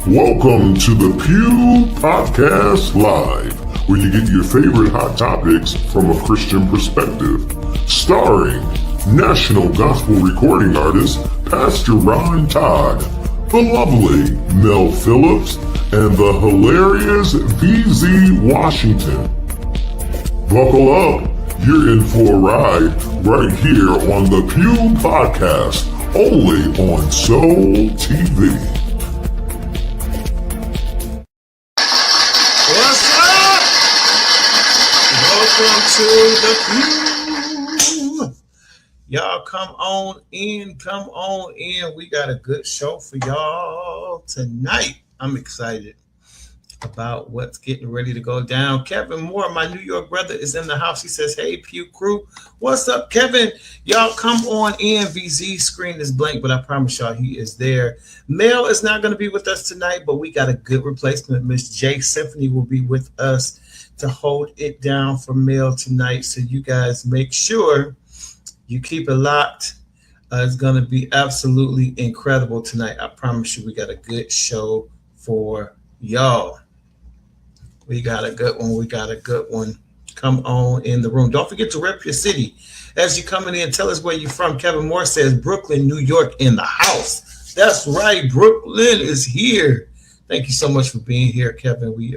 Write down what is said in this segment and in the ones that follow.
Welcome to the Pew Podcast Live, where you get your favorite hot topics from a Christian perspective. Starring national gospel recording artist Pastor Ron Todd, the lovely Mel Phillips, and the hilarious VZ Washington. Buckle up, you're in for a ride right here on the Pew Podcast, only on Soul TV. What's up? Welcome to the Pew. Y'all come on in. We got a good show for y'all tonight. I'm excited about what's getting ready to go down. Kevin Moore, my New York brother, is in the house. He says, hey, Pew crew. What's up, Kevin? Y'all come on in. VZ screen is blank, but I promise y'all he is there. Mel is not going to be with us tonight, but we got a good replacement. Miss J Symphony will be with us to hold it down for Mel tonight. So you guys make sure you keep it locked. It's going to be absolutely incredible tonight. I promise you we got a good show for y'all. We got a good one. Come on in the room. Don't forget to rep your city. As you're coming in, tell us where you're from. Kevin Moore says Brooklyn, New York in the house. That's right. Brooklyn is here. Thank you so much for being here, Kevin. We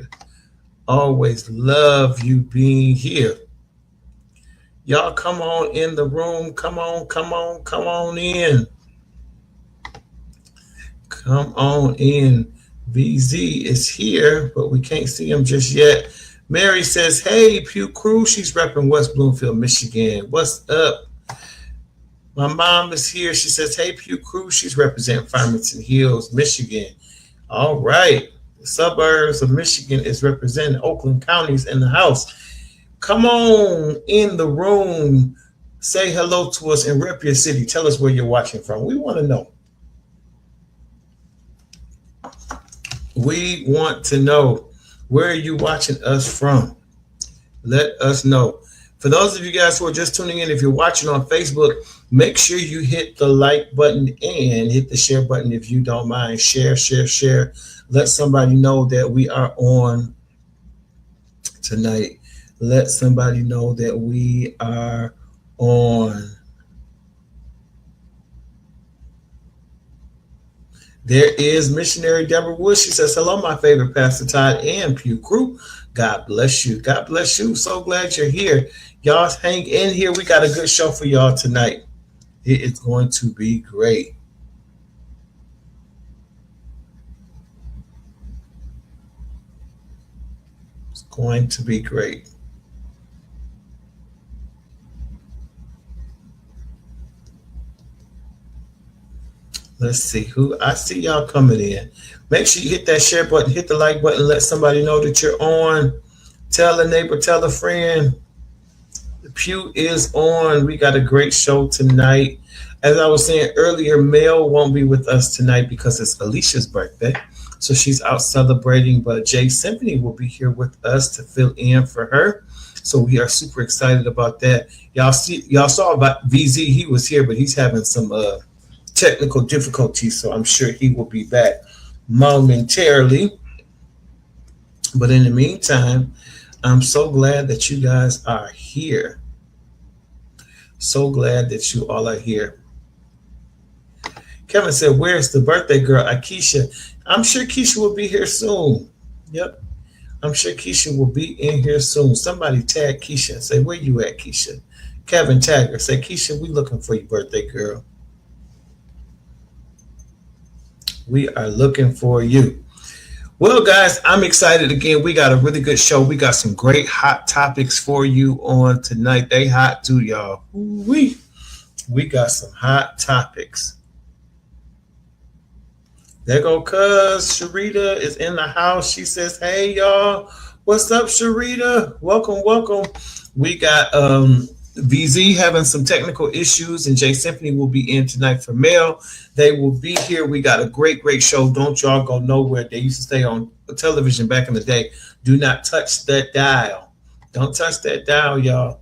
always love you being here. Y'all come on in the room. Come on in. Come on in. VZ is here, but we can't see him just yet. Mary says, hey, Pew crew. She's repping West Bloomfield, Michigan. What's up? My mom is here. She says, hey, Pew crew. She's representing Farmington Hills, Michigan. All right. The suburbs of Michigan is representing Oakland counties in the house. Come on in the room. Say hello to us and rep your city. Tell us where you're watching from. We want to know. We want to know, where are you watching us from? Let us know. For those of you guys who are just tuning in, if you're watching on Facebook, make sure you hit the like button and hit the share button if you don't mind. Share. Let somebody know that we are on tonight. Let somebody know that we are on. There is missionary Deborah Wood. She says, hello, my favorite Pastor Todd and Pew crew. God bless you. God bless you. So glad you're here. Y'all hang in here. We got a good show for y'all tonight. It is going to be great. It's going to be great. Let's see who I see y'all coming in. Make sure you hit that share button, hit the like button, let somebody know that you're on. Tell a neighbor, tell a friend. The Pew is on. We got a great show tonight. As I was saying earlier, Mel won't be with us tonight because it's Alicia's birthday. So she's out celebrating, but Jay Symphony will be here with us to fill in for her. So we are super excited about that. Y'all saw about VZ. He was here, but he's having some technical difficulties, so I'm sure he will be back momentarily. But in the meantime, I'm so glad that you guys are here. So glad that you all are here. Kevin said, where's the birthday girl, Akeisha? I'm sure Keisha will be here soon. Yep. I'm sure Keisha will be in here soon. Somebody tag Keisha and say, where you at, Keisha? Kevin, tag her. Say, Keisha, we looking for your birthday girl. We are looking for you. Well, guys, I'm excited again. We got a really good show. We got some great hot topics for you on tonight. They hot too, y'all. We got some hot topics. There go cuz Sharita is in the house. She says, hey, y'all. What's up, Sharita? Welcome. We got VZ having some technical issues, and Jay Symphony will be in tonight for Mel. They will be here. We got a great show. Don't y'all go nowhere. They used to stay on television back in the day. Do not touch that dial. Don't touch that dial, y'all.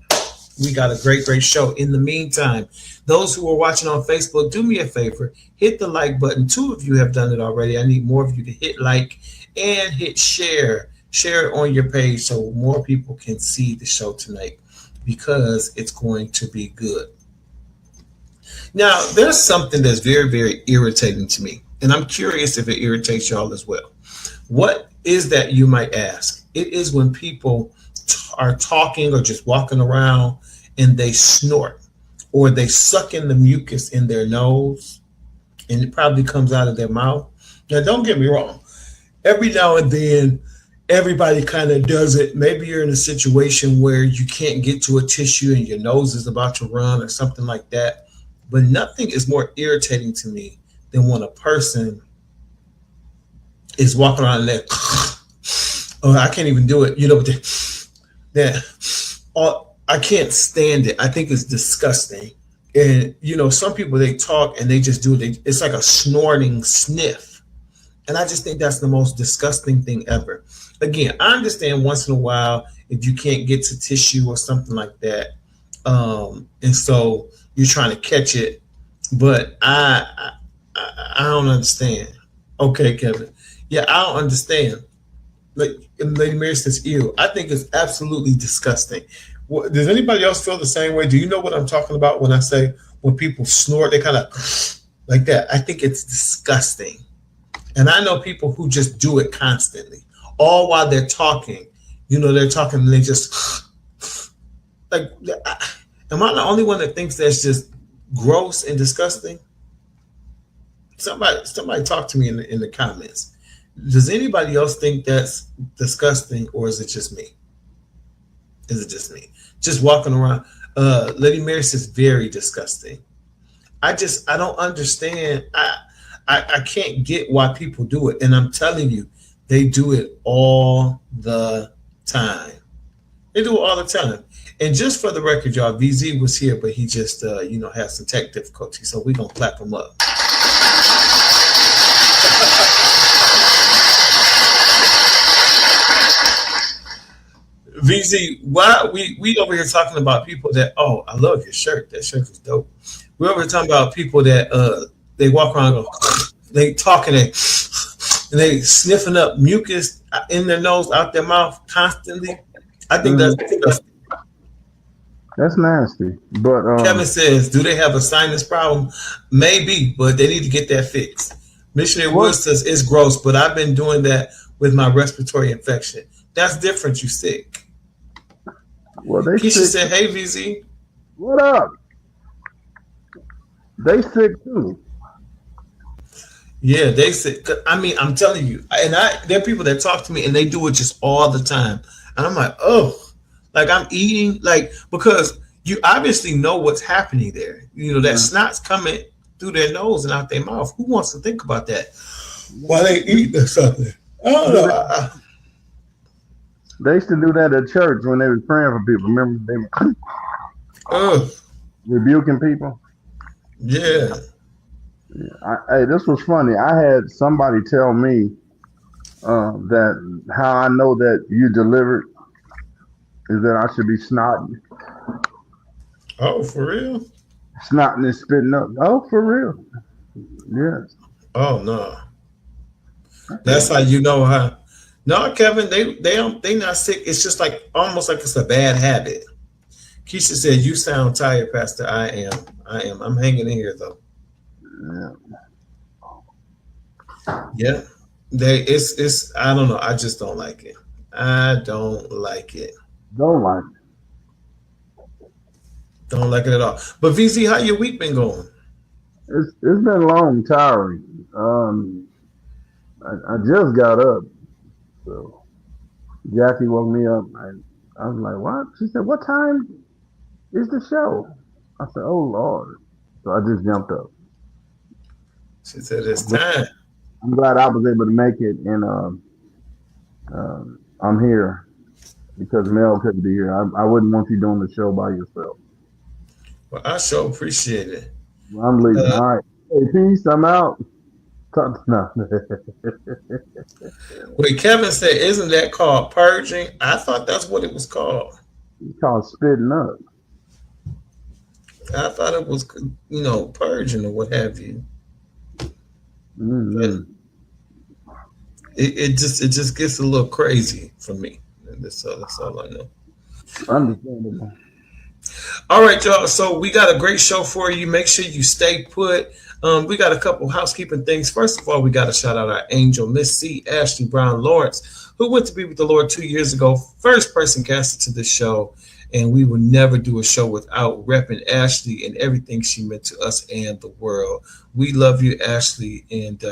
We got a great show. In the meantime, those who are watching on Facebook, do me a favor, hit the like button. 2 of you have done it already. I need more of you to hit like and hit share. Share it on your page so more people can see the show tonight, because it's going to be good. Now, there's something that's very irritating to me, and I'm curious if it irritates y'all as well. What is that, you might ask? It is when people are talking or just walking around and they snort, or they suck in the mucus in their nose and it probably comes out of their mouth. Now, don't get me wrong. Every now and then, everybody kind of does it. Maybe you're in a situation where you can't get to a tissue and your nose is about to run or something like that. But nothing is more irritating to me than when a person is walking around there. Oh, I can't even do it. I can't stand it. I think it's disgusting. And, some people, they talk and they just do it. It's like a snorting sniff. And I just think that's the most disgusting thing ever. Again, I understand once in a while if you can't get to tissue or something like that. And so you're trying to catch it. But I don't understand. Okay, Kevin. Yeah, I don't understand. Like Lady Mary says, ew. I think it's absolutely disgusting. Does anybody else feel the same way? Do you know what I'm talking about when I say when people snort, they kind of like that? I think it's disgusting. And I know people who just do it constantly, all while they're talking. They're talking and they just like, am I the only one that thinks that's just gross and disgusting? Somebody talk to me in the comments. Does anybody else think that's disgusting, or is it just me? Is it just me? Just walking around. Lady Mary says very disgusting. I don't understand. I can't get why people do it. And I'm telling you, they do it all the time. They do it all the time. And just for the record, y'all, VZ was here, but he just, had some tech difficulties. So we're going to clap him up. VZ, why we over here talking about people that, oh, I love your shirt. That shirt is dope. We're over here talking about people that they walk around and go, they talking and they sniffing up mucus in their nose, out their mouth constantly. I think that's disgusting. That's nasty. But Kevin says, do they have a sinus problem? Maybe, but they need to get that fixed. Missionary Woods says it's gross, but I've been doing that with my respiratory infection. That's different. You sick. Well, Keisha said, hey, VZ. What up? They sick too. Yeah, they sick. I mean, I'm telling you, and there are people that talk to me and they do it just all the time. And I'm like, oh, like I'm eating, like, because you obviously know what's happening there. That snot's coming through their nose and out their mouth. Who wants to think about that while they eat or something? I don't know. They used to do that at church when they was praying for people. Remember, they were rebuking people. Yeah. Hey, this was funny. I had somebody tell me that how I know that you delivered is that I should be snotting. Oh, for real? Snotting and spitting up. Oh, for real? Yes. Oh no. That's how you know how. No, Kevin, they not sick. It's just like almost like it's a bad habit. Keisha said, "You sound tired, Pastor." I am. I'm hanging in here though. Yeah. It's. I don't know. I just don't like it. I don't like it. Don't like it. Don't like it at all. But VZ, how your week been going? It's been long, tiring. I just got up. So Jackie woke me up and I was like, what? She said, what time is the show? I said, oh Lord. So I just jumped up. She said it's time. I'm glad I was able to make it, and I'm here because Mel couldn't be here. I wouldn't want you doing the show by yourself. Well, I sure appreciate it. Well, I'm leaving. All right. Hey, peace. I'm out. No. Wait, Kevin said, isn't that called purging? I thought that's what it was called. It's called spitting up. I thought it was, purging or what have you. But Mm-hmm. it just gets a little crazy for me. And that's all I know. Understandable. All right, y'all. So we got a great show for you. Make sure you stay put. We got a couple housekeeping things. First of all, we got to shout out our angel, Miss C. Ashley Brown Lawrence, who went to be with the Lord 2 years ago. First person casted to this show. And we will never do a show without repping Ashley and everything she meant to us and the world. We love you, Ashley, and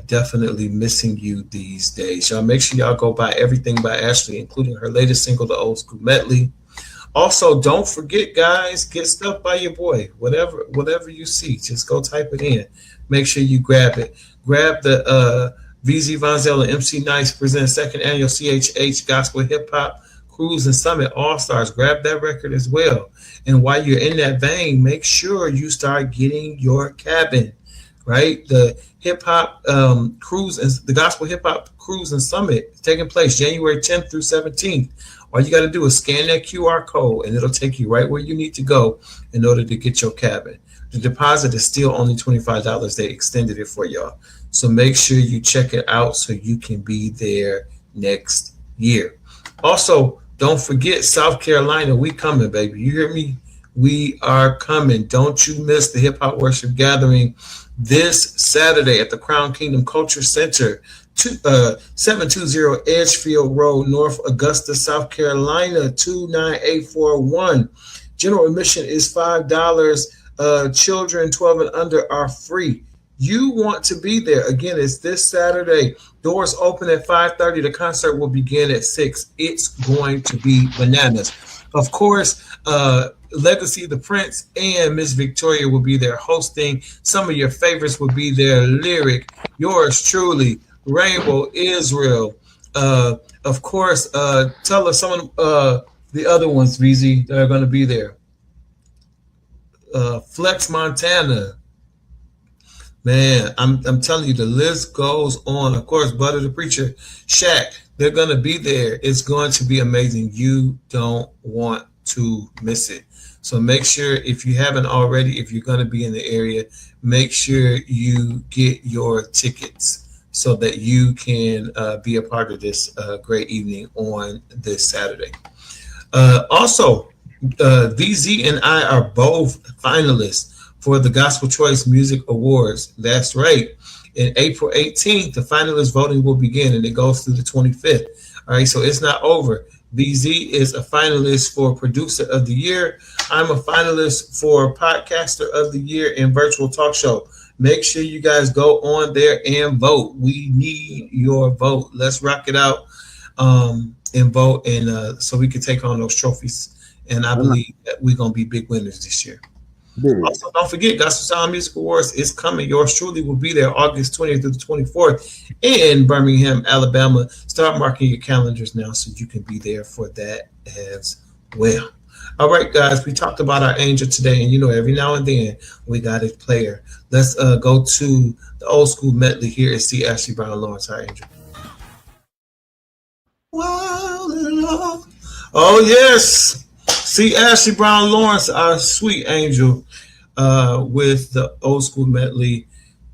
definitely missing you these days. Y'all make sure y'all go buy everything by Ashley, including her latest single, The Old School Medley. Also, don't forget, guys, get stuff by your boy. Whatever you see, just go type it in. Make sure you grab it. Grab the VZ Von Zell and MC Nice present second annual CHH Gospel Hip Hop Cruise and Summit All Stars. Grab that record as well. And while you're in that vein, make sure you start getting your cabin. Right, the hip hop cruise and the Gospel Hip Hop Cruise and Summit is taking place January 10th through 17th. All you got to do is scan that QR code and it'll take you right where you need to go in order to get your cabin. The deposit is still only $25. They extended it for y'all. So make sure you check it out so you can be there next year. Also, don't forget South Carolina. We coming, baby. You hear me? We are coming. Don't you miss the Hip Hop Worship Gathering this Saturday at the Crown Kingdom Culture Center, 720 Edgefield Road, North Augusta, South Carolina, 29841. General admission is $5. Children 12 and under are free. You want to be there. Again, it's this Saturday. Doors open at 5:30. The concert will begin at 6. It's going to be bananas. Of course, Legacy of the Prince and Miss Victoria will be there hosting. Some of your favorites will be there. Lyric, yours truly, Rainbow, Israel. Of course, tell us some of the other ones, VZ, that are going to be there. Flex Montana. Man, I'm telling you, the list goes on. Of course, Butter the Preacher, Shaq, they're going to be there. It's going to be amazing. You don't want to miss it. So make sure, if you haven't already, if you're going to be in the area, make sure you get your tickets so that you can be a part of this great evening on this Saturday. Also, VZ and I are both finalists for the Gospel Choice Music Awards. That's right. In April 18th, the finalist voting will begin, and it goes through the 25th. All right, so it's not over. BZ is a finalist for Producer of the Year. I'm a finalist for Podcaster of the Year and Virtual Talk Show. Make sure you guys go on there and vote. We need your vote. Let's rock it out and vote, and so we can take on those trophies. And I believe that we're going to be big winners this year. Big. Also, don't forget, Gospel Sound Music Awards is coming. Yours truly will be there August 20th through the 24th in Birmingham, Alabama. Start marking your calendars now so you can be there for that as well. All right, guys, we talked about our angel today, and every now and then we got a player. Let's go to the old school medley here and see Ashley Brown Lawrence, our angel. Oh, yes. See Ashley Brown Lawrence, our sweet angel, with the old school medley.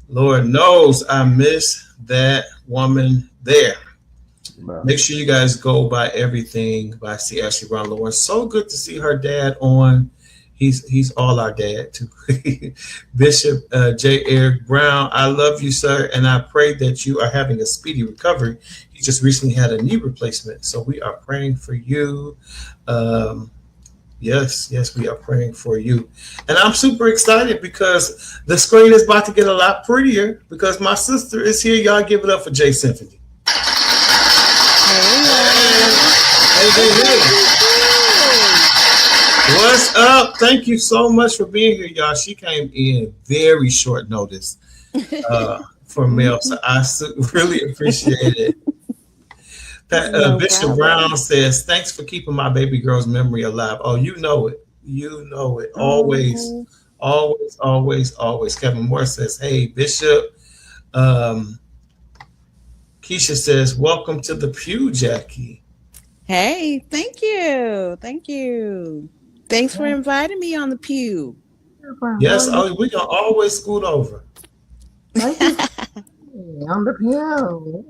Lord knows I miss that woman there. Wow. Make sure you guys go buy everything by C. Ashley Brown Lawrence. So good to see her dad on. He's all our dad too. Bishop J. Eric Brown, I love you, sir, and I pray that you are having a speedy recovery. He just recently had a knee replacement, so we are praying for you. Yes, we are praying for you. And I'm super excited because the screen is about to get a lot prettier because my sister is here. Y'all give it up for J Symphony. Hey. What's up? Thank you so much for being here, y'all. She came in very short notice for mail, so I really appreciate it. Bishop Brown says, thanks for keeping my baby girl's memory alive. Oh, you know it. Always. Kevin Moore says, hey, Bishop. Keisha says, welcome to the pew, Jackie. Hey, thank you. Thanks for inviting me on the pew. Yes, we can always scoot over. On the pill.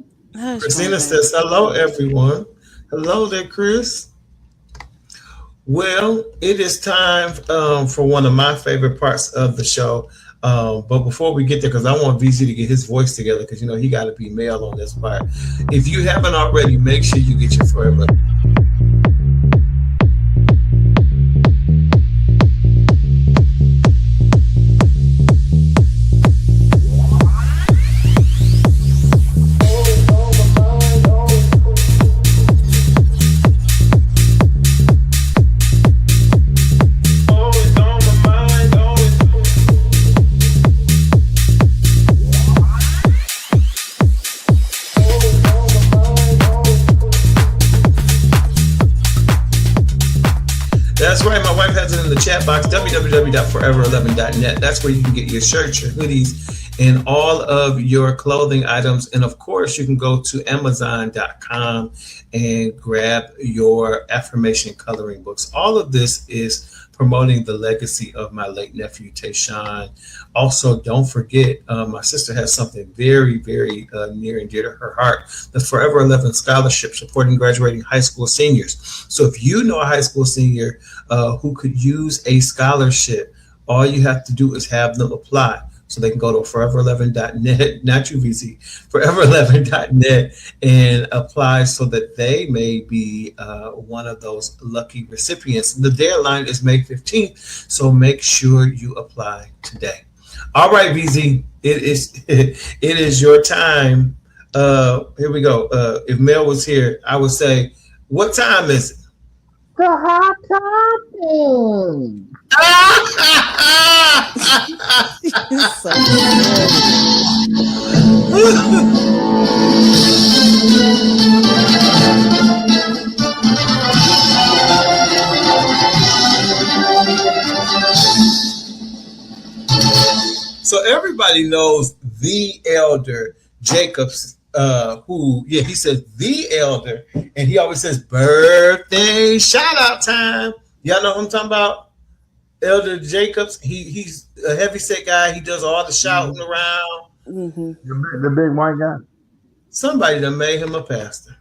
Christina says, hello, everyone. Hello there, Chris. Well, it is time for one of my favorite parts of the show. But before we get there, because I want VZ to get his voice together, because, you know, he got to be male on this part. If you haven't already, make sure you get your forever. That's right. My wife has it in the chat box, www.forever11.net. That's where you can get your shirts, your hoodies, and all of your clothing items. And of course, you can go to Amazon.com and grab your affirmation coloring books. All of this is promoting the legacy of my late nephew, Tayshawn. Also, don't forget, my sister has something very, very near and dear to her heart, the Forever 11 Scholarship, supporting graduating high school seniors. So if you know a high school senior who could use a scholarship, all you have to do is have them apply. So they can go to forever11.net, not you, VC, forever11.net, and apply so that they may be one of those lucky recipients. The deadline is May 15th, so make sure you apply today. All right, VZ, it is your time. Here we go. If Mel was here, I would say, what time is it? The hot topic. So everybody knows the elder Jacobs, he says the elder, and he always says birthday shout out time. Y'all know what I'm talking about? Elder Jacobs. He's a heavyset guy. He does all the shouting around. Mm-hmm. The big white guy. Somebody done made him a pastor.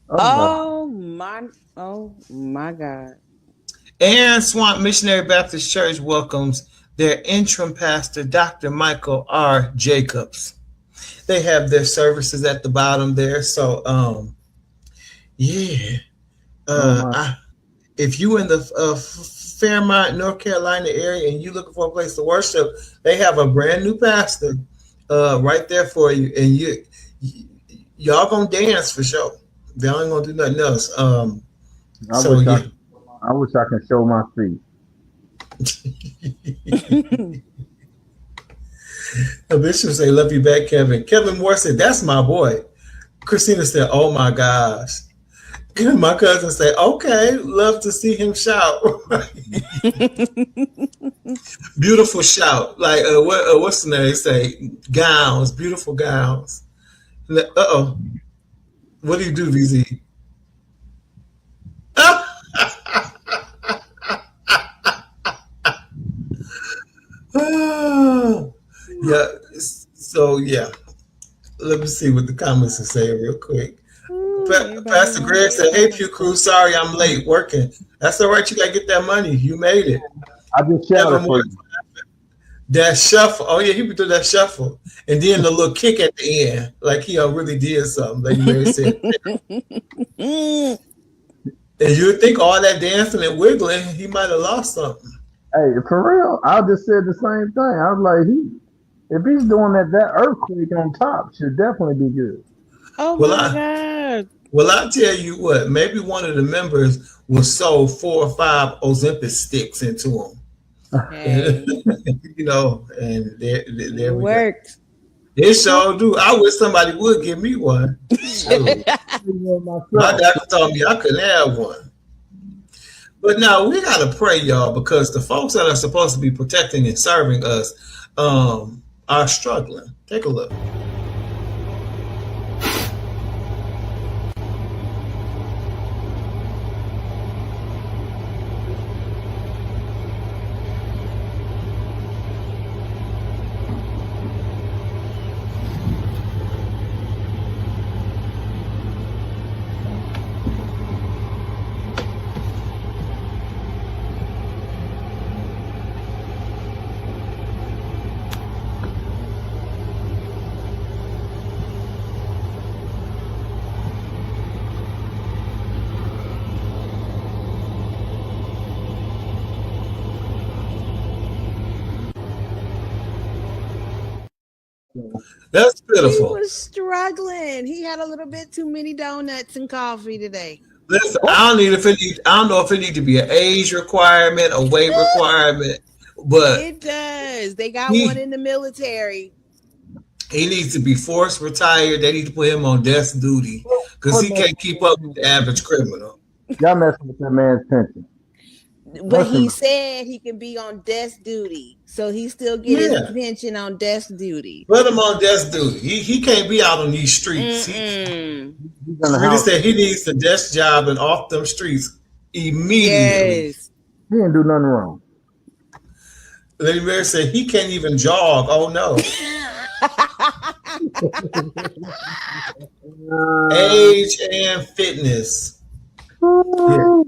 Oh my God. And Swamp Missionary Baptist Church welcomes their interim pastor, Dr. Michael R. Jacobs. They have their services at the bottom there. So, if you in the Fairmont, North Carolina area and you looking for a place to worship, they have a brand new pastor right there for you. And y'all gonna dance for sure. They ain't gonna do nothing else. I wish I can show my feet. The bishop say, love you back, Kevin. Kevin Moore said, that's my boy. Christina said, oh my gosh. And my cousin said, okay, love to see him shout. Beautiful shout. Like, what's the name? They say, gowns, beautiful gowns. Uh-oh. What do you do, VZ? Yeah. So yeah. Let me see what the comments are saying real quick. Pastor Greg said, "Hey, Pew Crew, sorry I'm late working. That's all right. You gotta get that money. You made it." I just shouted for you. That shuffle. Oh yeah, he would do that shuffle, and then the little kick at the end, like he really did something. Like Mary said. And you would think all that dancing and wiggling, he might have lost something. Hey, for real, I just said the same thing. I was like, if he's doing that earthquake on top should definitely be good. Oh my God. Well, I'll tell you what, maybe one of the members will sew 4 or 5 Ozempic sticks into him. Hey. You know, and there we worked. Go. It sure do. I wish somebody would give me one. My doctor told me I couldn't have one. But now we gotta pray, y'all, because the folks that are supposed to be protecting and serving us are struggling. Take a look. pitiful. was struggling. He had a little bit too many donuts and coffee today. Listen, I don't know if it need to be an age requirement, a weight requirement, but it does. They got one in the military. He needs to be forced retired. They need to put him on desk duty because he can't keep up with the average criminal. Y'all messing with that man's pension. But he said he can be on desk duty, so he still get his pension on desk duty. Put him on desk duty. He can't be out on these streets. He said he needs a desk job and off them streets immediately. Yes. He didn't do nothing wrong. Lady Mary said he can't even jog. Oh no. Age and fitness. Yeah.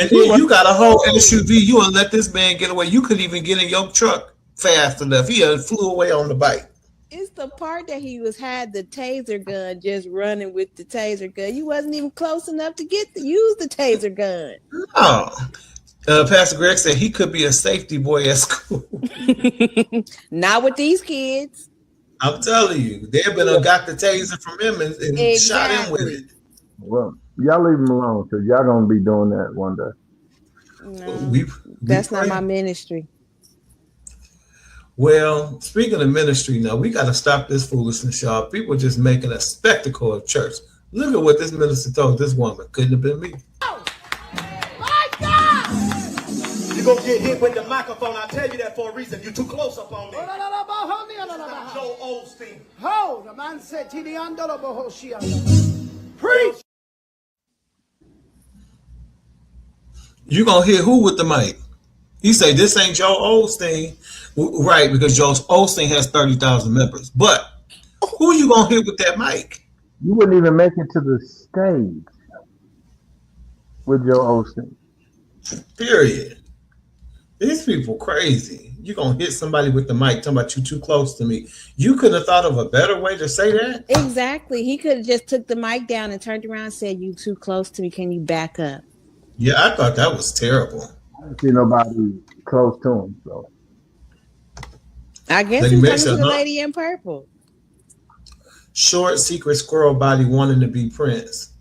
And then you got a whole SUV. You wouldn't let this man get away. You couldn't even get in your truck fast enough. He flew away on the bike. It's the part that he had the taser gun, just running with the taser gun. You wasn't even close enough to use the taser gun. No. Pastor Greg said he could be a safety boy at school. Not with these kids. I'm telling you, they've got the taser from him and shot him with it. Well, y'all leave him alone because y'all gonna be doing that one day. No, that's not my ministry. Well, speaking of ministry, now we got to stop this foolishness, y'all. People just making a spectacle of church. Look at what this minister told this woman. Couldn't have been me. Oh, my God! You're going to get hit with the microphone. I tell you that for a reason. You're too close up on me. Joe Osteen. Ho, the man said, preach. You going to hear who with the mic? He say this ain't Joe Osteen. Right, because Joe Osteen has 30,000 members. But who you going to hit with that mic? You wouldn't even make it to the stage with Joe Osteen. Period. These people crazy. You going to hit somebody with the mic talking about you too close to me. You could have thought of a better way to say that. Exactly. He could have just took the mic down and turned around and said, you too close to me. Can you back up? Yeah, I thought that was terrible. I didn't see nobody close to him, so. I guess he's talking to the lady in purple. Short, secret squirrel body wanting to be Prince.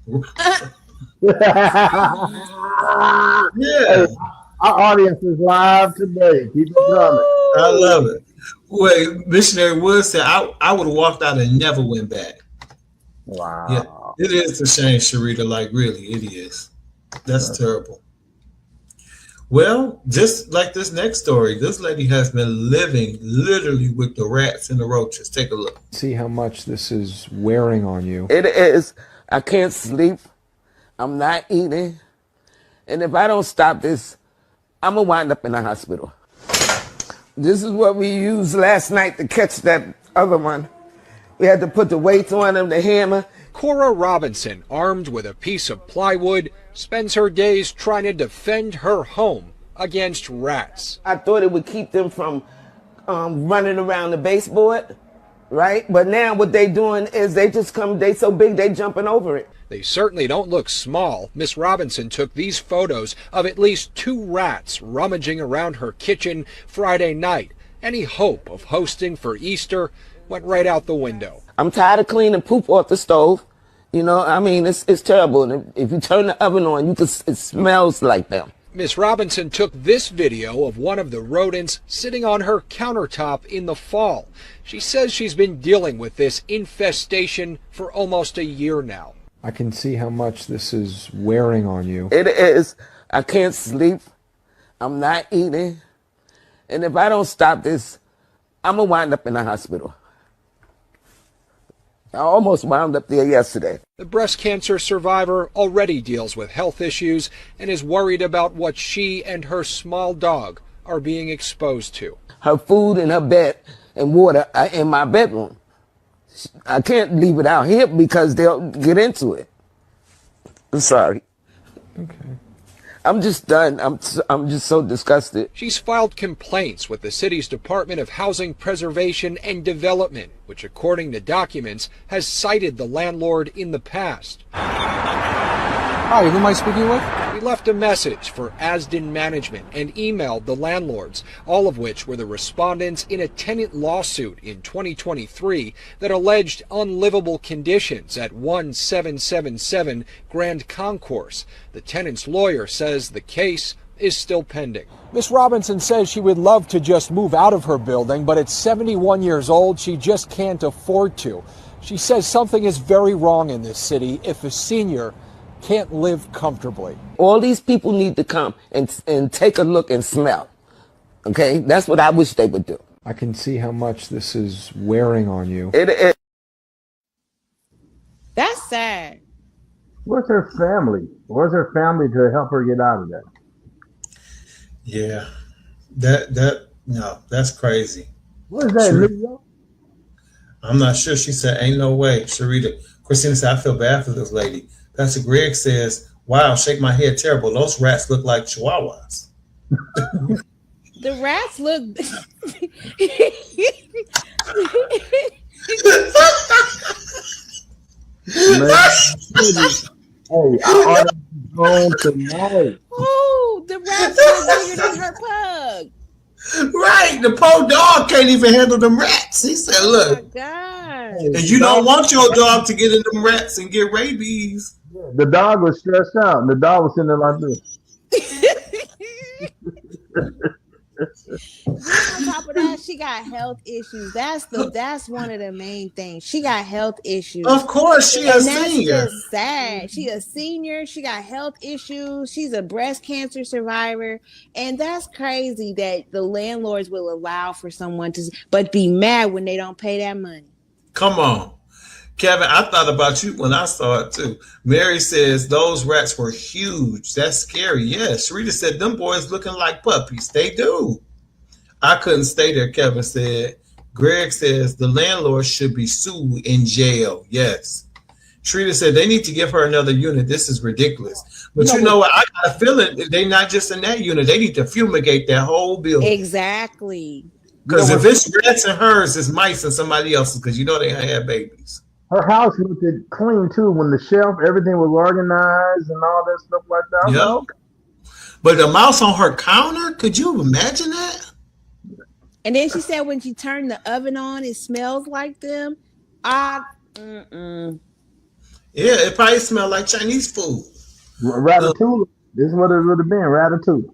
Yeah. Our audience is live today. Keep it coming. I love it. Wait, Missionary Wood said I would have walked out and never went back. Wow. Yeah, it is a shame, Sharita. Like, really, it is. That's terrible. Well, just like this next story, this lady has been living literally with the rats and the roaches. Take a look. See how much this is wearing on you. It is. I can't sleep. I'm not eating. And if I don't stop this, I'm going to wind up in the hospital. This is what we used last night to catch that other one. We had to put the weights on him, the hammer. Cora Robinson, armed with a piece of plywood, spends her days trying to defend her home against rats. I thought it would keep them from running around the baseboard, right? But now what they doing is they just come, they so big, they jumping over it. They certainly don't look small. Miss Robinson took these photos of at least 2 rats rummaging around her kitchen Friday night. Any hope of hosting for Easter went right out the window. I'm tired of cleaning poop off the stove. You know, I mean, it's terrible. And if you turn the oven on, it smells like them. Miss Robinson took this video of one of the rodents sitting on her countertop in the fall. She says she's been dealing with this infestation for almost a year now. I can see how much this is wearing on you. It is. I can't sleep. I'm not eating. And if I don't stop this, I'm going to wind up in the hospital. I almost wound up there yesterday. The breast cancer survivor already deals with health issues and is worried about what she and her small dog are being exposed to. Her food and her bed and water are in my bedroom. I can't leave it out here because they'll get into it. I'm sorry. Okay. I'm just done. I'm just so disgusted. She's filed complaints with the city's Department of Housing Preservation and Development, which, according to documents, has cited the landlord in the past. Hi, who am I speaking with? We left a message for Asden Management and emailed the landlords, all of which were the respondents in a tenant lawsuit in 2023 that alleged unlivable conditions at 1777 Grand Concourse. The tenant's lawyer says the case is still pending. Miss Robinson says she would love to just move out of her building, but at 71 years old, she just can't afford to. She says something is very wrong in this city if a senior can't live comfortably. All these people need to come and take a look and smell. Okay? That's what I wish they would do. I can see how much this is wearing on you. That's sad. Where's her family? Where's her family to help her get out of that? Yeah, no, that's crazy. What is that, New York? I'm not sure. She said, ain't no way. Sharita. Christina said, I feel bad for this lady. Pastor Greg says, wow, shake my head terrible. Those rats look like chihuahuas. The rats look. Hey, I ordered home tonight. Oh, the rats look bigger than her pug. Right, the poor dog can't even handle them rats. He said, look, Oh my God. and you don't want your dog to get in them rats and get rabies. The dog was stressed out, and the dog was sitting there like this. On top of that, she got health issues. That's one of the main things. She got health issues. Of course, she a and that's senior. just sad. She a senior. She got health issues. She's a breast cancer survivor, and that's crazy that the landlords will allow for someone to, but be mad when they don't pay that money. Come on. Kevin, I thought about you when I saw it too. Mary says those rats were huge. That's scary. Yes. Sharita said them boys looking like puppies. They do. I couldn't stay there, Kevin said. Greg says the landlord should be sued in jail. Yes. Sharita said they need to give her another unit. This is ridiculous. But you know what? I got a feeling they're not just in that unit. They need to fumigate that whole building. Exactly. Because if it's rats and hers, it's mice and somebody else's, because you know they had babies. Her house looked clean too. When the shelf, everything was organized and all that stuff like that. Yep. But the mouse on her counter, could you imagine that? And then she said when she turned the oven on, it smells like them. Yeah, it probably smelled like Chinese food. Ratatouille. This is what it would have been, ratatouille.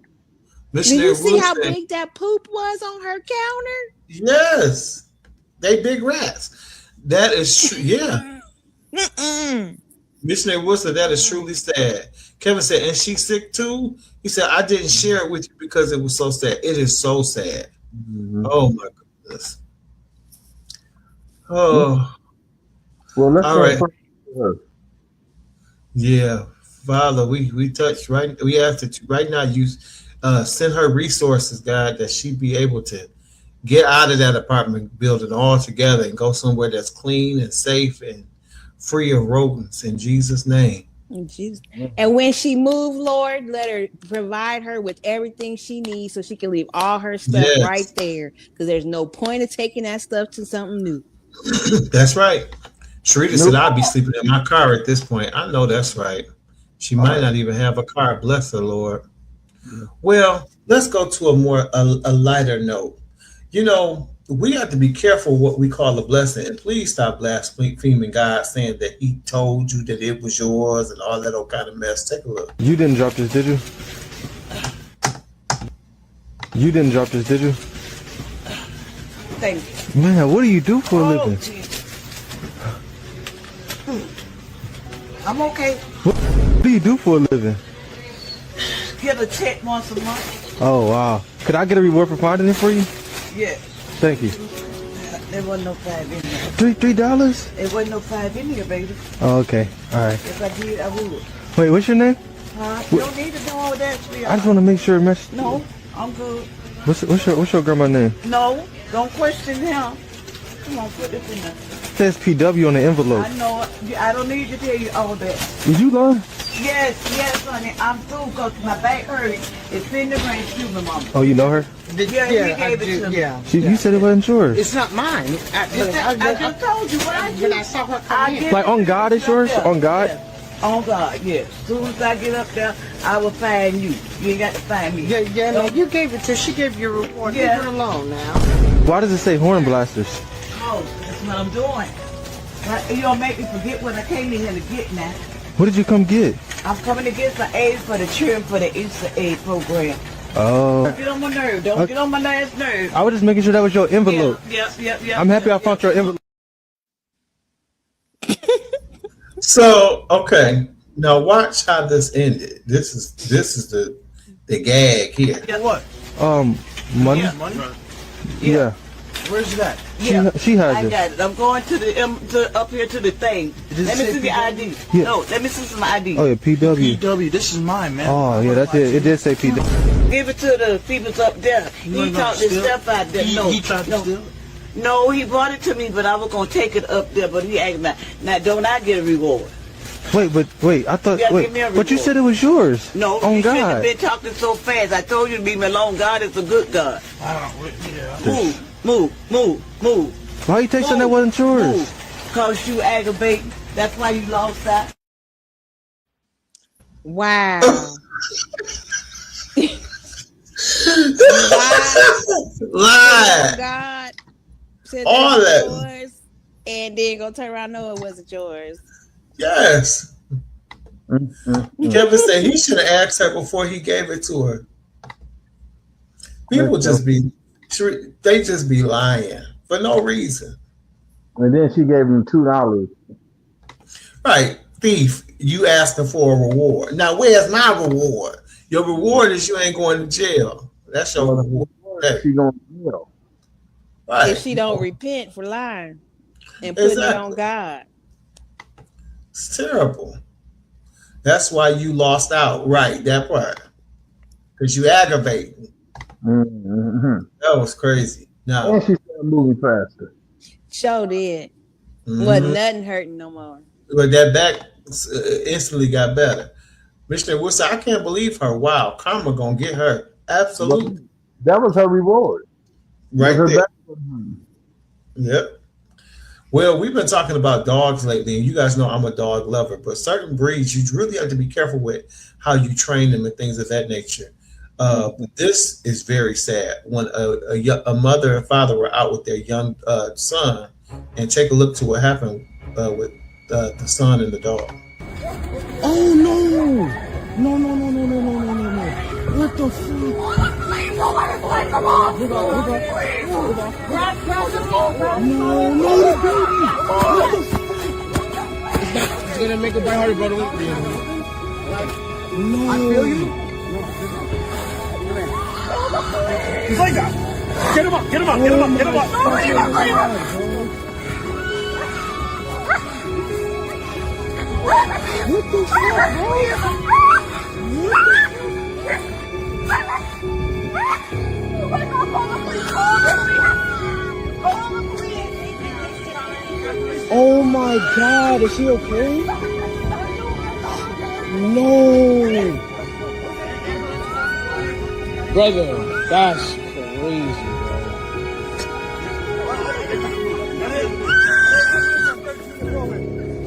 Did you see how big that poop was on her counter? Yes. They big rats. That is true. Yeah. Missionary Wood that is truly sad. Kevin said, and she's sick too? He said, I didn't share it with you because it was so sad. It is so sad. Mm-hmm. Oh my goodness. Oh. Well, let's all right. Yeah. Father, we touch right. We ask that you right now you send her resources, God, that she be able to get out of that apartment building altogether and go somewhere that's clean and safe and free of rodents in Jesus' name. In Jesus. And when she moved, Lord, let her provide her with everything she needs so she can leave all her stuff right there. Because there's no point of taking that stuff to something new. That's right. Sharita said, I'll be sleeping in my car at this point. I know that's right. She might not even have a car. Bless her, Lord. Yeah. Well, let's go to a lighter note. You know, we have to be careful what we call a blessing, and please stop blaspheming God, saying that He told you that it was yours and all that old kind of mess. Take a look. You didn't drop this, did you? You didn't drop this, did you? Thank you. Man, what do you do for a living? I'm okay. What do you do for a living? Get a check once a month. Oh, wow. Could I get a reward for finding it for you? Yeah. Thank you. There wasn't no $5 in there. $3? There wasn't no $5 in here, baby. Oh, okay. All right. If I did, I would. Wait, what's your name? You don't need to know all that. I just want to make sure it matches. No, I'm good. What's your grandma's name? No, don't question him. Come on, put this in there. It says PW on the envelope. I know. I don't need to tell you all that. Did you learn? Yes, honey. I'm through because my back hurts. It's in the rain. Excuse me, Mama. Oh, you know her? Yeah, he gave it to me. Yeah. You said it wasn't yours. It's not mine. I just told you what I did. When I saw her come in. Like on God, it's yours? On God? Oh God, yes. As soon as I get up there, I will find you. You ain't got to find me. Yeah, no, you gave it to, she gave you a reward. Yeah. Leave her alone now. Why does it say horn blasters? Oh, that's what I'm doing. But you don't make me forget what I came in here to get now. What did you come get? I'm coming to get some aids for the children for the Easter aid program. Oh. Don't get on my nerve. Don't get on my last nerve. I was just making sure that was your envelope. Yep. I'm happy I found your envelope. So, okay. Now watch how this ended. This is the gag here. Yeah, what? Money? Yeah, money? Yeah. Where's that? Yeah, She has I it. got it. I'm going to the up here to the thing. Let me see the ID. Yeah. No, let me see some ID. Oh yeah, PW. PW, this is mine, man. Oh yeah, that's it. It did say PW. Give it to the peoples up there. He talked this stuff out there. He tried to steal it? No, he brought it to me, but I was gonna take it up there. But he asked me, now don't I get a reward? Wait. I thought. Yeah, wait, give me a but you reward. said it was yours. No, On you shouldn't have God. been talking so fast. I told you to leave me alone. God is a good God. Move. Why you take something that wasn't yours? Cause you aggravating. That's why you lost that. Wow. Lie. God said All that that. was yours, and then gonna turn around, no, it wasn't yours. Yes. Kevin said he should have asked her before he gave it to her. People just be lying for no reason. And then she gave him $2. Right. Thief, you asking for a reward. Now, where's my reward? Your reward is you ain't going to jail. That's your reward. She going to jail. Right. If she don't repent for lying and putting it on God. It's terrible. That's why you lost out. Right, that part. Because you aggravating. Mm-hmm. That was crazy. No. And she started moving faster. Sure did. Mhm. Wasn't nothing hurting no more. But that back instantly got better. Missionary Wilson, I can't believe her. Wow, karma gonna get her. Absolutely. That was her reward. Right Her there. back- Yep. Well, we've been talking about dogs lately, and you guys know I'm a dog lover, but certain breeds, you really have to be careful with how you train them and things of that nature. This is very sad. When a mother and father were out with their young son, and take a look to what happened with the son and the dog. Oh no! No! What the fuck? Come on! No, the baby! What the fuck? It's gonna make a bite harder, brother. No. I feel you. He's like that. Get him up! Get him up! What the fuck, Oh my God, is he okay? No. Brother, that's crazy, bro.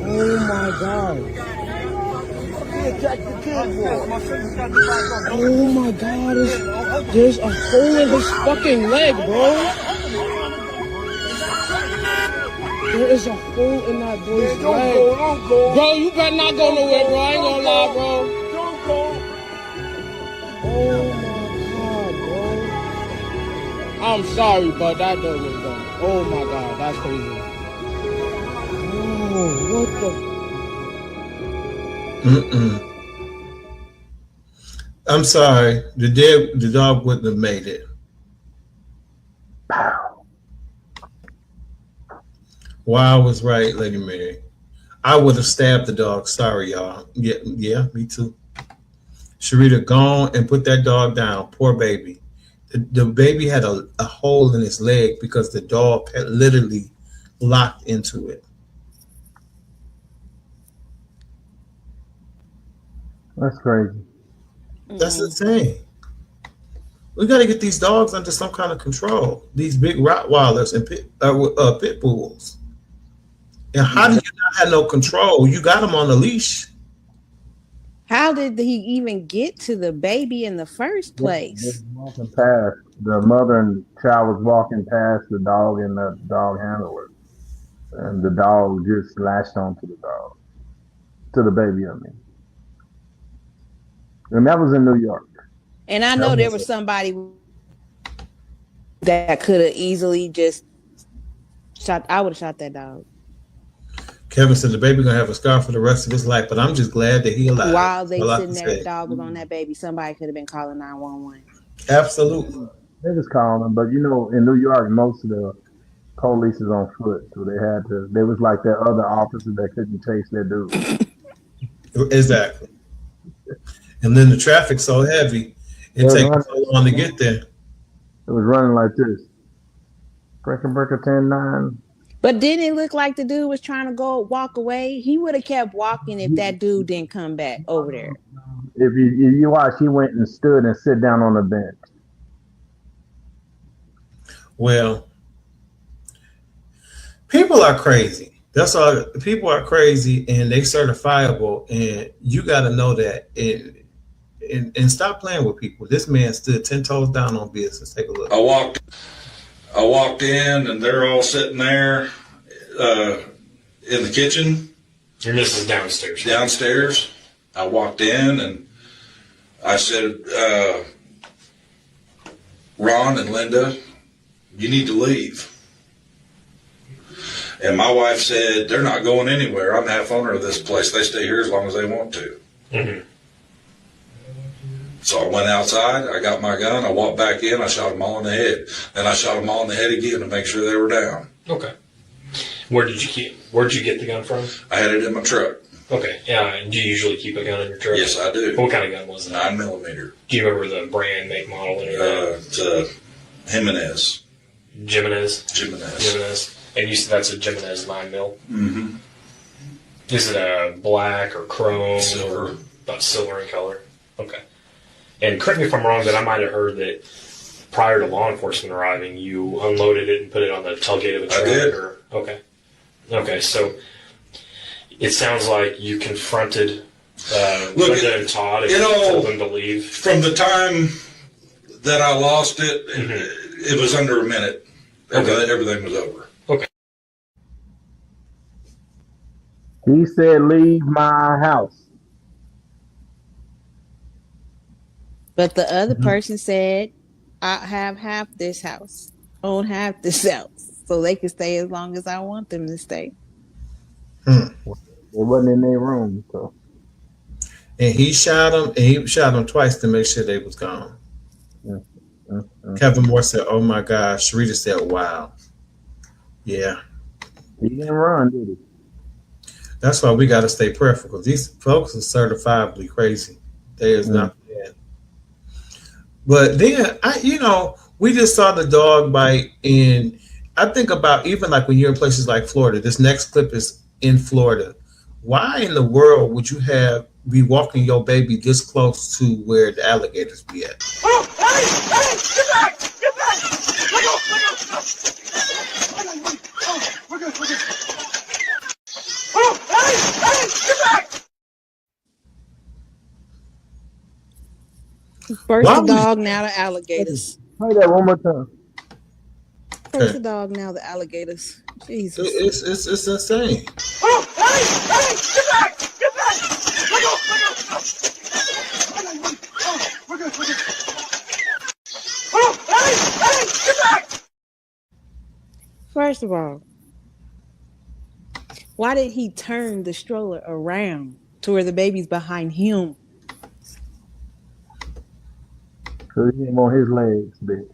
Oh my God. Oh my God, there's a hole in his fucking leg, bro. There is a hole in that boy's leg. Don't go. Bro, you better not go nowhere, bro. I ain't gonna lie, bro. Don't go. Oh my God, bro. I'm sorry, but that dog was done. Oh my God, that's crazy. Oh, what the... I'm sorry. The dog wouldn't have made it. Wow, I was right, Lady Mary. I would have stabbed the dog. Sorry, y'all. Yeah, me too. Sharita, gone and put that dog down. Poor baby. The baby had a hole in his leg because the dog had literally locked into it. That's crazy. That's insane. We got to get these dogs under some kind of control. These big Rottweilers and pit bulls. And how do you not have no control? You got them on a leash. How did he even get to the baby in the first place? Walking past, the mother and child was walking past the dog and the dog handler. And the dog just latched onto the dog. To the baby, I mean. And that was in New York. And I know there was somebody that could have easily just shot. I would have shot that dog. Kevin said the baby gonna have a scar for the rest of his life, but I'm just glad that he alive. While they sitting there, the dog was on that baby. Somebody could have been calling 911. Absolutely. They was calling them, but you know, in New York, most of the police is on foot, so they had to. They was like that other officer that couldn't chase their dude. Exactly. And then the traffic's so heavy, it takes so long to get there. It was running like this. Breaker 10-9. But didn't it look like the dude was trying to walk away? He would have kept walking if that dude didn't come back over there. If you watch, he went and stood and sit down on the bench. Well, people are crazy. That's all. People are crazy, and they certifiable, and you got to know that. And stop playing with people. This man stood 10 toes down on business. Take a look. I walked in, and they're all sitting there in the kitchen. And this is downstairs. Downstairs. I walked in, and I said, Ron and Linda, you need to leave. And my wife said, they're not going anywhere. I'm half owner of this place. They stay here as long as they want to. Mm-hmm. So I went outside, I got my gun, I walked back in, I shot them all in the head. Then I shot them all in the head again to make sure they were down. Okay. Where'd you get the gun from? I had it in my truck. Okay. Yeah. Do you usually keep a gun in your truck? Yes, I do. What kind of gun was it? 9mm. Do you remember the brand, make, model, and everything? It's a Jimenez. Jimenez. And you said that's a Jimenez 9mm? Mm-hmm. Is it a black or chrome? Silver. About silver in color. Okay. And correct me if I'm wrong, but I might have heard that prior to law enforcement arriving, you unloaded it and put it on the tailgate of a truck. I did. Okay. So it sounds like you confronted Linda and Todd and told them to leave. From the time that I lost it, it was under a minute. Everything was over. Okay. He said, leave my house. But the other person said, I have half this house. Own half this house. So they can stay as long as I want them to stay. It wasn't in their room, so. And he shot them twice to make sure they was gone. Kevin Moore said, oh my gosh. Sharita said, wow. Yeah. He didn't run, did he? That's why we got to stay prayerful, because these folks are certifiably crazy. They is not bad. But then, we just saw the dog bite, and I think about even like when you're in places like Florida, this next clip is in Florida. Why in the world would you be walking your baby this close to where the alligators be at? Oh, hey, get back! Get back! Let go! We're good. Oh, hey, get back! First the dog, now the alligators. Play that one more time. First the dog, now the alligators. Jesus. It's insane. Oh, hey, get back! Get back! Let go! We're good. Oh, hey, get back! First of all, why did he turn the stroller around to where the baby's behind him? Because he on his legs, bitch.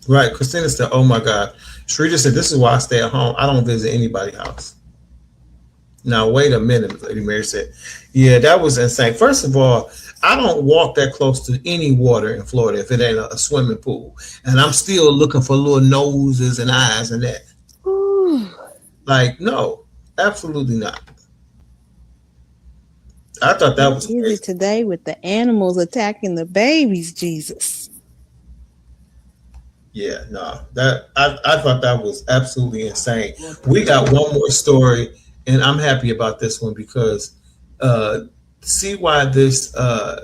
Right. Christina said, oh my God. Sharita said, this is why I stay at home. I don't visit anybody's house. Now, wait a minute, Lady Mary said. Yeah, that was insane. First of all, I don't walk that close to any water in Florida if it ain't a swimming pool. And I'm still looking for little noses and eyes and that. Ooh. Like, no, absolutely not. I thought that was crazy. Today with the animals attacking the babies, Jesus. Yeah, no, I thought that was absolutely insane. We got one more story, and I'm happy about this one because see why this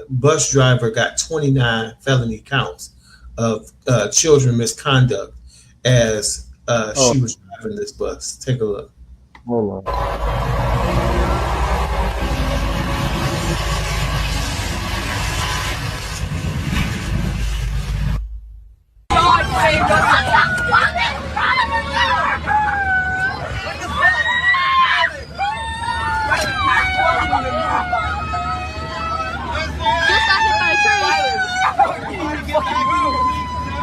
bus driver got 29 felony counts of children misconduct as she was driving this bus. Take a look. Hold on.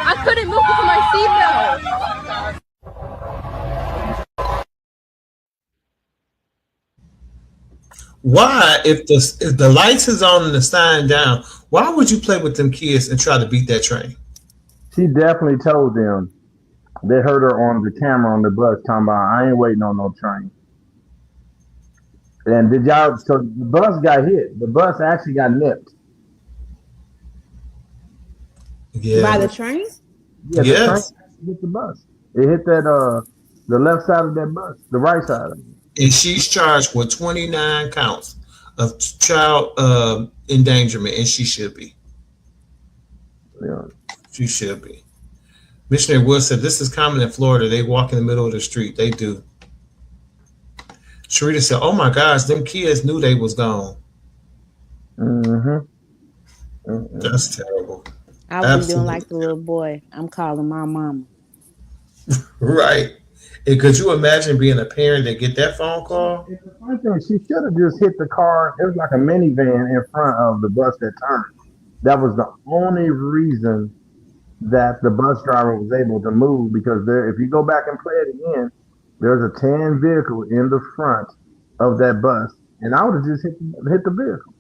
I couldn't move because of my seatbelt. Why, if the lights is on and the sign down, why would you play with them kids and try to beat that train? She definitely told them. They heard her on the camera on the bus talking about, I ain't waiting on no train. And so the bus got hit. The bus actually got nipped. Yeah. By the train? Yeah, the Yes. train hit the bus. It hit that the left side of that bus, the right side of it. And she's charged with 29 counts of child endangerment, and she should be. Yeah. She should be. Missionary Wood said, this is common in Florida. They walk in the middle of the street. They do. Sharita said, oh my gosh, them kids knew they was gone. Mm-hmm. That's terrible. I was doing like the little boy. I'm calling my mama. Right. And could you imagine being a parent that get that phone call? I think she should have just hit the car. It was like a minivan in front of the bus that turned. That was the only reason that the bus driver was able to move, because if you go back and play it again, there's a tan vehicle in the front of that bus, and I would have just hit the vehicle.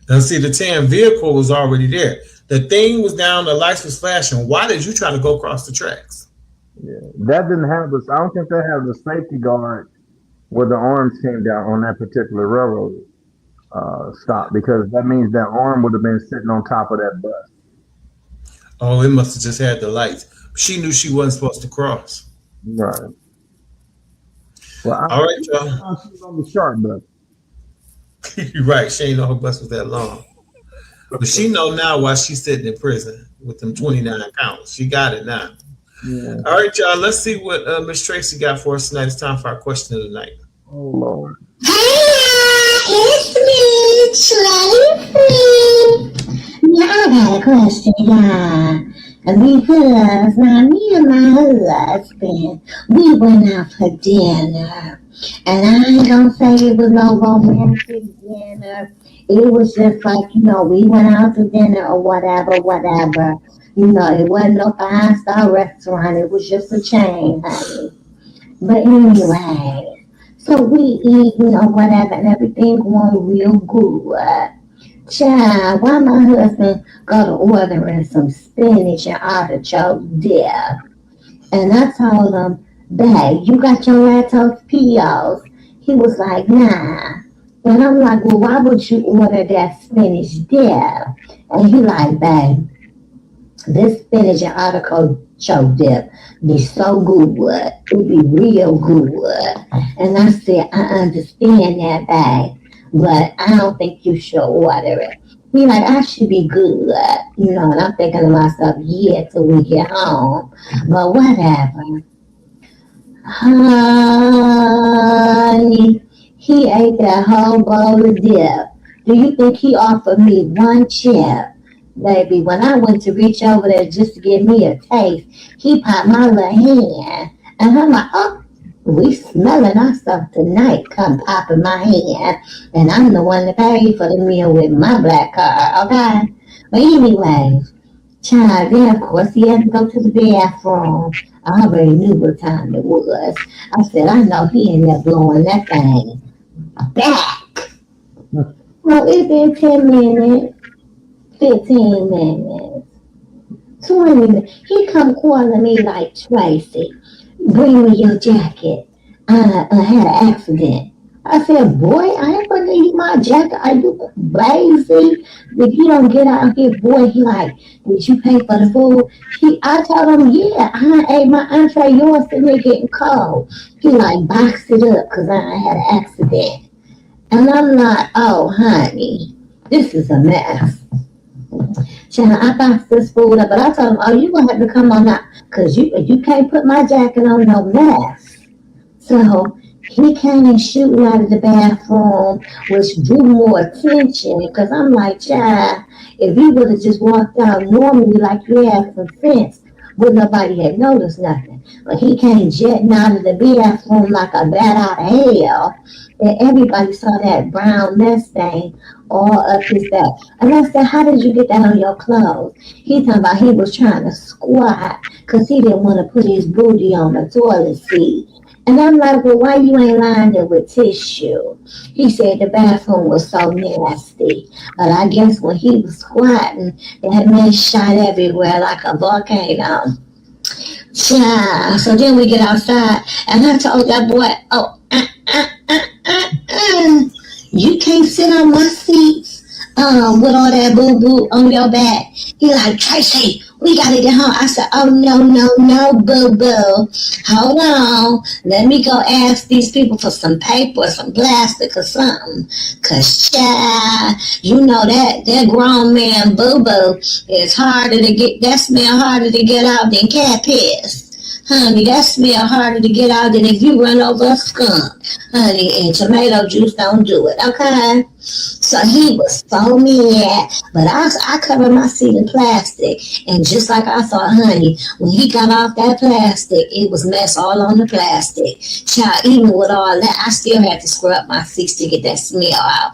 Now, see, the tan vehicle was already there. The thing was down, the lights was flashing. Why did you try to go across the tracks? Yeah, that didn't have this. I don't think they have the safety guard where the arms came down on that particular railroad stop, because that means that arm would have been sitting on top of that bus. Oh, it must have just had the lights. She knew she wasn't supposed to cross. Right. Well, all right, y'all. She was on the sharp bus. You're right. She ain't know her bus was that long. But she know now why she's sitting in prison with them 29 counts. She got it now. Yeah. All right, y'all. Let's see what Miss Tracy got for us tonight. It's time for our question of the night. Oh, Lord. It's me, Tracy. Yeah, I got a question, y'all. Because now me and my husband, we went out for dinner. And I ain't gonna say it was no romantic dinner. It was just like, we went out to dinner or whatever. It wasn't no 5-star restaurant. It was just a chain, honey. But anyway, so we eat, whatever, and everything going real good. Child, why my husband go to ordering some spinach and artichoke dip? And I told him, babe, you got your Latos POs? He was like, nah. And I'm like, well, why would you order that spinach dip? And he like, babe, this spinach and artichoke dip be so good. It be real good. And I said, I understand that, babe, but I don't think you should order it. He like, I should be good. And I'm thinking to myself, yeah, till we get home. But whatever. Honey, he ate that whole bowl of dip. Do you think he offered me one chip? Baby, when I went to reach over there just to give me a taste, he popped my little hand. And I'm like, oh, we smelling ourselves tonight. Come popping my hand. And I'm the one that paid for the meal with my black card, okay? But anyway, child, then of course he had to go to the bathroom. I already knew what time it was. I said, I know he ended up blowing that thing back. Well, it's been 10 minutes, 15 minutes, 20 minutes. He come calling me like, Tracy, bring me your jacket. I had an accident. I said, boy, I ain't gonna need my jacket. Are you lazy? If you don't get out here, boy, he like, did you pay for the food? I told him, yeah, I ate my entree. Yours sitting there getting cold. He like boxed it up because I had an accident. And I'm like, oh, honey, this is a mess. Child, I boxed this food up, but I told him, oh, you gonna have to come on out because you can't put my jacket on no mess. So he came and shooting out of the bathroom, which drew more attention because I'm like, child, if you would have just walked out normally like you had some sense, would nobody have noticed nothing. But he came jetting out of the bathroom like a bat out of hell. And everybody saw that brown mess stain all up his back. And I said, how did you get that on your clothes? He talking about he was trying to squat because he didn't want to put his booty on the toilet seat. And I'm like, well, why you ain't lined it with tissue? He said the bathroom was so nasty. But I guess when he was squatting, that mess shot everywhere like a volcano. Yeah. So then we get outside, and I told that boy, oh, you can't sit on my seat with all that boo-boo on your back. He like, Tracy, we gotta get home. I said, oh, no, boo-boo. Hold on. Let me go ask these people for some paper or some plastic or something. Cause, child, you know that grown man boo-boo is harder to get, that smell harder to get out than cat piss. Honey, that smell harder to get out than if you run over a skunk. Honey, and tomato juice don't do it, okay? So he was so mad, but I covered my seat in plastic, and just like I saw Honey, when he got off that plastic, it was mess all on the plastic. Child, even with all that, I still had to scrub my seats to get that smell out.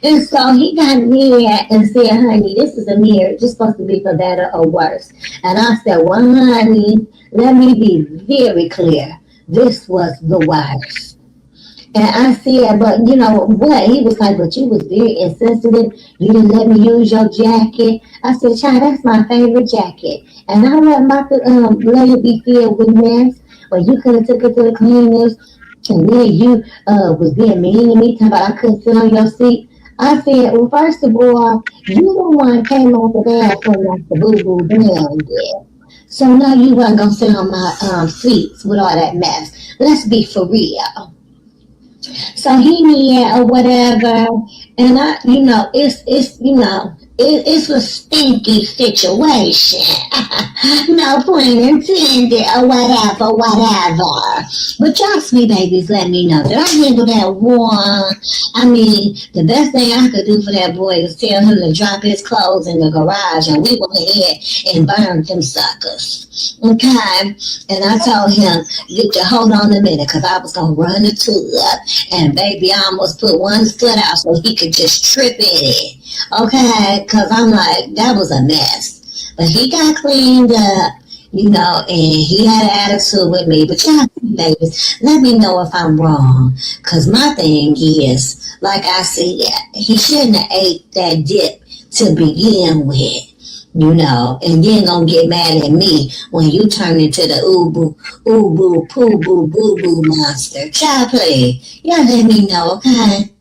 And so he got mad and said, honey, this is a mirror. It's supposed to be for better or worse. And I said, well, honey, let me be very clear. This was the worst. And I said, but you know what? He was like, but you was very insensitive. You didn't let me use your jacket. I said, child, that's my favorite jacket. And I wasn't about to let it be filled with mess. Well, you could have took it to the cleaners. And then you was being mean to me, talking about I couldn't sit on your seat. I said, well, first of all, you the one came off the bathroom like the boo-boo down there. So now you weren't going to sit on my seats with all that mess. Let's be for real. So he mad or whatever, and it's a stinky situation. No pun intended or whatever. But trust me, babies, let me know. Did I handle that one? I mean, the best thing I could do for that boy is tell him to drop his clothes in the garage, and we went ahead and burned them suckers. Okay? And I told him, to hold on a minute, because I was going to run the tub, and baby, I almost put one foot out so he could just trip in it. Okay? Because I'm like, that was a mess. But he got cleaned up, and he had an attitude with me. But y'all, babies, let me know if I'm wrong. Because my thing is, like I said, he shouldn't have ate that dip to begin with. And then gonna get mad at me when you turn into the ooh-boo, poo-boo, boo-boo monster. Child play. Y'all let me know, okay?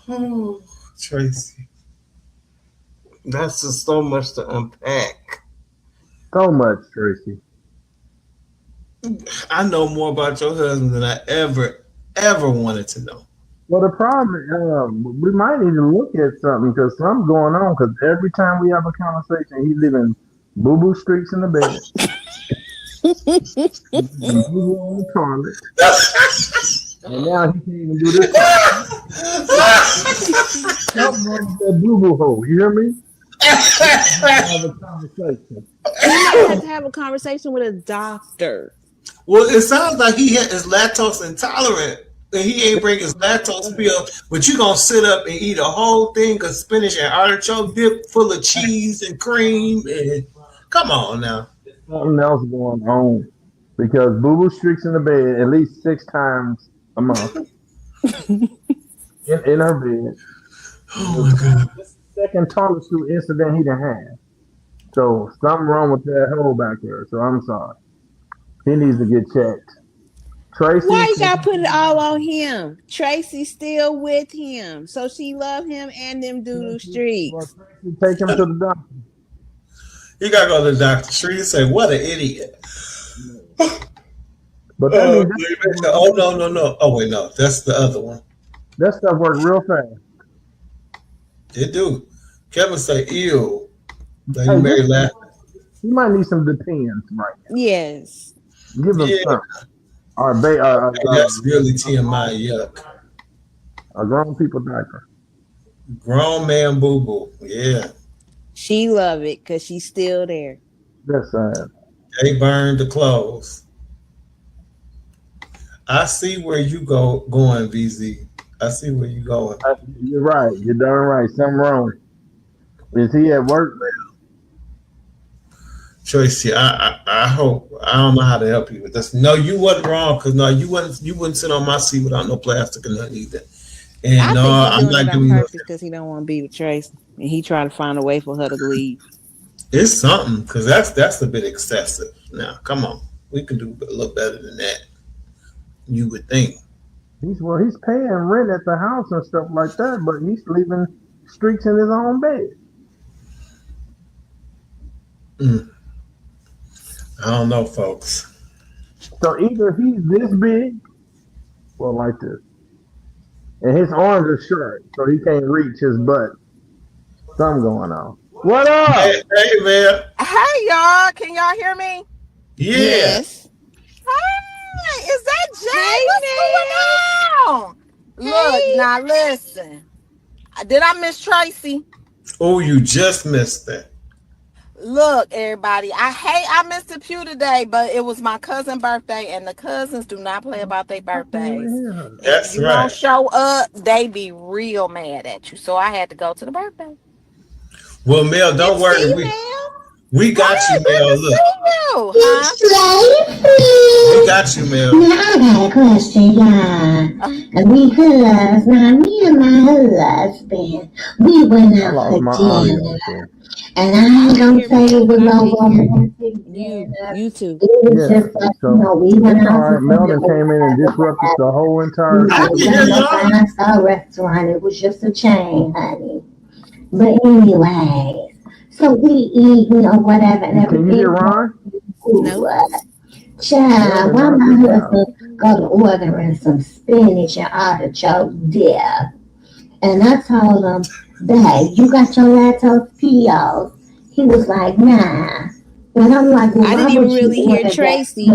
Oh, Tracy. That's just so much to unpack. So much, Tracy. I know more about your husband than I ever wanted to know. Well, the problem is, we might need to look at something because something's going on. Because every time we have a conversation, he's living boo-boo streaks in the bed, boo-boo on the toilet, and now he can't even do this. Something wrong with that boo-boo hole. You hear me? Have a conversation. You might have to have a conversation with a doctor. Well, it sounds like he is lactose intolerant. And he ain't bring his lactose pill, but you gonna sit up and eat a whole thing of spinach and artichoke dip full of cheese and cream, and come on now. Something else going on because Boo Boo streaks in the bed at least 6 times a month in her bed. Oh my God! This is the second toilet stool incident he done had. So something wrong with that hole back there. So I'm sorry. He needs to get checked. Tracy. Why you gotta put it all on him? Tracy's still with him, so she love him and them doodoo streaks. Take him to the doctor. You gotta go to the doctor. Street say, "What an idiot." But that means no. Oh wait, no, that's the other one. That stuff worked real fast. It do. Kevin say, "Ew." Then Hey, you married laughing. You might need some Depends right now. Yes. Give him some. Or That's really TMI. Yuck. A grown people diaper. Grown man boo boo. Yeah. She love it because she's still there. That's sad. They burned the clothes. I see where you going, VZ. I see where you going. You're right. You're darn right. Something wrong. Is he at work? Tracy, I hope. I don't know how to help you with this. No, you wasn't wrong, because no, you wouldn't sit on my seat without no plastic or nothing either. And I no, think I'm he's doing not it on giving you. purpose because he don't want to be with Tracy, and he trying to find a way for her to leave. It's something, because that's a bit excessive. Now, come on, we can do a little better than that. You would think. He's paying rent at the house and stuff like that, but he's leaving streaks in his own bed. I don't know, folks. So either he's this big, well, like this, and his arms are short, so he can't reach his butt. Something going on. What up? Hey, man. Hey, y'all. Can y'all hear me? Yes. Hey, is that Jay? What's going on? Look, now listen. Did I miss Tracy? Oh, you just missed that. Look, everybody, I missed the pew today, but it was my cousin's birthday, and the cousins do not play about their birthdays. That's if you right. don't show up, they be real mad at you. So I had to go to the birthday. Well, Mel, don't worry. We got you, Mel. Look. We got you, Mel. Now I got a question, y'all. Because now me and my husband, we went out for dinner. And I ain't gonna say it was no romantic. You too. It was just like, we went out for dinner. Melvin came in and disrupted the whole entire. It was a 5-star restaurant. It was just a chain, honey. But anyway, so we eat, whatever and everything. Can you hear Ron? No. Child, why my husband go to ordering some spinach and artichoke dip? And I told him, babe, you got your lactose POs? He was like, nah. And I'm like, well, I didn't even really hear Tracy,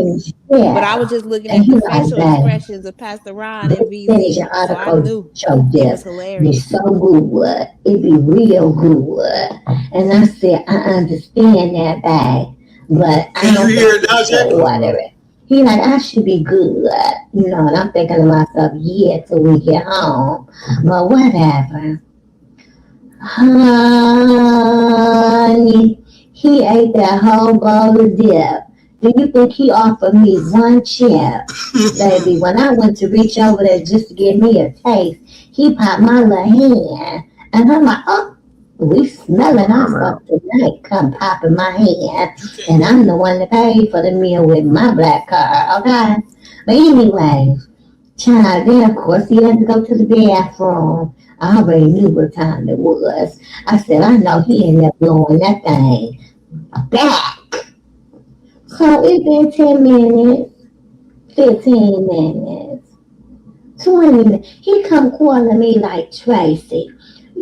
but I was just looking at the facial expressions of Pastor Ron and VZ, so I knew it was hilarious. It's so good. It be real good. And I said, I understand that, babe, but I don't think you order it. He like, I should be good, and I'm thinking to myself, yeah, till we get home, but whatever. Honey, he ate that whole bowl of dip. Do you think he offered me one chip? Baby, when I went to reach over there just to give me a taste, he popped my little hand. And I'm like, oh, we smelling our stuff tonight. Come popping my hand. And I'm the one that paid for the meal with my black card, okay? But anyway, child, then of course he had to go to the bathroom. I already knew what time it was. I said, I know he ended up blowing that thing back. So it's been 10 minutes, 15 minutes, 20 minutes. He come calling me like, Tracy,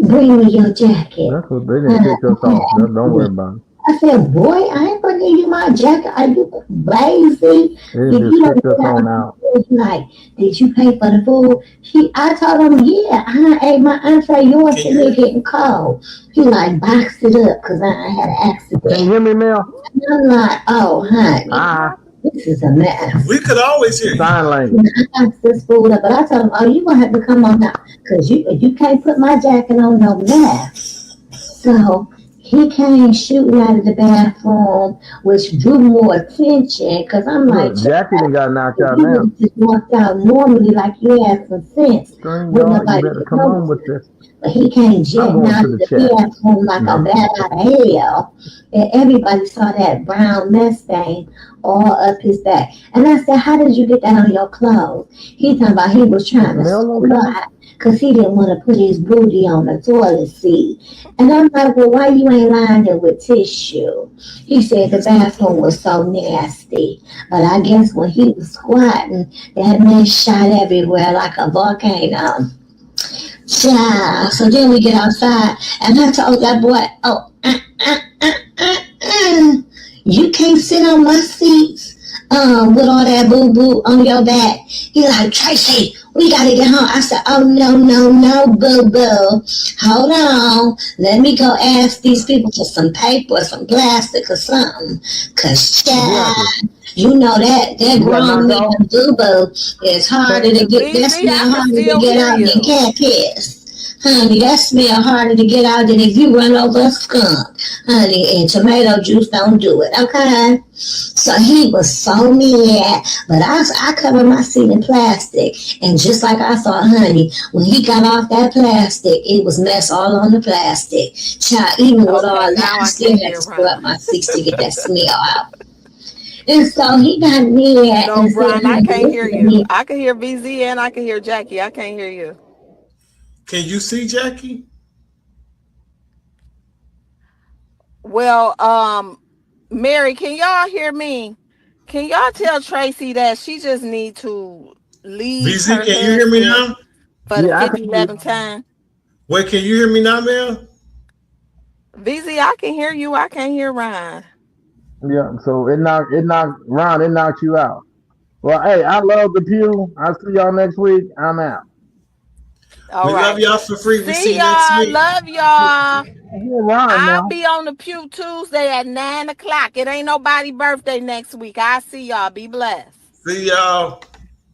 bring me your jacket. That's what they didn't kick us off. Don't worry about it. I said, boy, I ain't gonna give you my jacket. Are you lazy? They just kicked us on out. Like, did you pay for the food? I told him, yeah, I ate my entree. Yours is getting cold. He like boxed it up because I had an accident. Can you hear me, Mel? And I'm like, oh, honey, this is a mess. We could always hear you. Sign language. I boxed this food up, but I told him, oh, you gonna have to come on now because you can't put my jacket on no mess. So He came shooting out of the bathroom, which drew more attention. Because I'm like, Look, Jackie done got knocked out you now. would just walked out normally like you had some sense. String With y'all, you nobody better to come on with this. But he came I'm jetting going out to of the the chat. bathroom like a bat out of hell. And everybody saw that brown mess stain all up his back. And I said, how did you get that on your clothes? He talking about he was trying to squat because he didn't want to put his booty on the toilet seat. And I'm like, well, why you ain't lined it with tissue? He said the bathroom was so nasty. But I guess when he was squatting, that mess shot everywhere like a volcano. Yeah, so then we get outside, and I told that boy, you can't sit on my seats with all that boo-boo on your back. He like, Tracy, we gotta get home. I said, oh, no, boo-boo. Hold on. Let me go ask these people for some paper, some plastic or something. Because, you know that grown man boo-boo is harder to get, that smell harder to get out than cat piss. Honey, that smell harder to get out than if you run over a skunk. Honey, and tomato juice don't do it, okay? So he was so mad, but I covered my seat in plastic. And just like I saw Honey, when he got off that plastic, it was mess all on the plastic. Child, even with all that, I still had to screw up my seats to get that smell out. And so he got mad. No, Brian, I can't hear you. I can hear VZ and I can hear Jackie. I can't hear you. Can you see Jackie? Well, Mary, can y'all hear me? Can y'all tell Tracy that she just need to leave VZ, her can you hear me husband now? for the 50-11 time? Wait, can you hear me now, man? VZ, I can hear you. I can't hear Ryan. Yeah, so it knocked Ron, it knocked you out. Well, hey, I love the pew. I'll see y'all next week. I'm out. All we right. love y'all for free. We see you y'all. next week. Love y'all. Ron I'll now. be on the pew Tuesday at 9 o'clock. It ain't nobody's birthday next week. I'll see y'all. Be blessed. See y'all.